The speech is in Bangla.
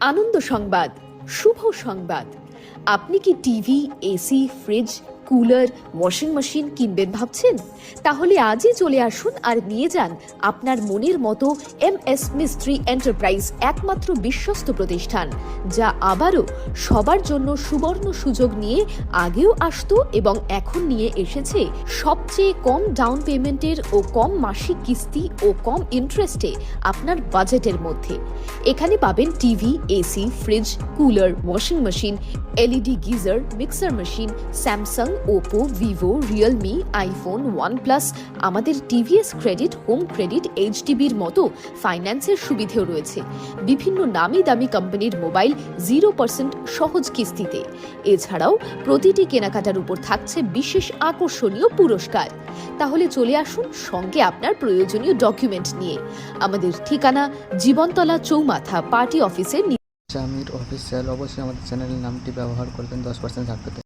আনন্দ সংবাদ, শুভ সংবাদ। আপনি কি TV, AC, fridge, cooler, washing machine কিনবেন ভাবছেন? তাহলে আজই চলে আসুন আর নিয়ে যান আপনার মনের মতো MS মিস্ত্রি এন্টারপ্রাইজ, একমাত্র বিশ্বস্ত প্রতিষ্ঠান যা আবারও সবার জন্য সুবর্ণ সুযোগ নিয়ে আগেও আসতো এবং এখন নিয়ে এসেছে সবচেয়ে কম ডাউন পেমেন্টের ও কম মাসিক কিস্তি ও কম ইন্টারেস্টে আপনার বাজেটের মধ্যে। এখানে পাবেন TV, AC, fridge, cooler, washing machine, LED geyser, mixer machine, Samsung, Oppo, Vivo, Realme, iPhone, OnePlus. আমাদের TVS ক্রেডিট, হোম ক্রেডিট, HDBর মতো ফাইন্যান্সের সুবিধেও রয়েছে। বিভিন্ন নামি দামি কোম্পানির মোবাইল 0% সহজ কিস্তিতে। এছাড়াও প্রতিটি কেনাকাটার উপর থাকছে বিশেষ আকর্ষণীয় পুরস্কার। তাহলে চলে আসুন সঙ্গে আপনার প্রয়োজনীয় ডকুমেন্ট নিয়ে। আমাদের ঠিকানা জীবনতলা চৌমাথা, পার্টি অফিসের জামির অফিসিয়াল। অবশ্যই আমাদের চ্যানেলের নামটি ব্যবহার করবেন 10% ছাড় পেতে।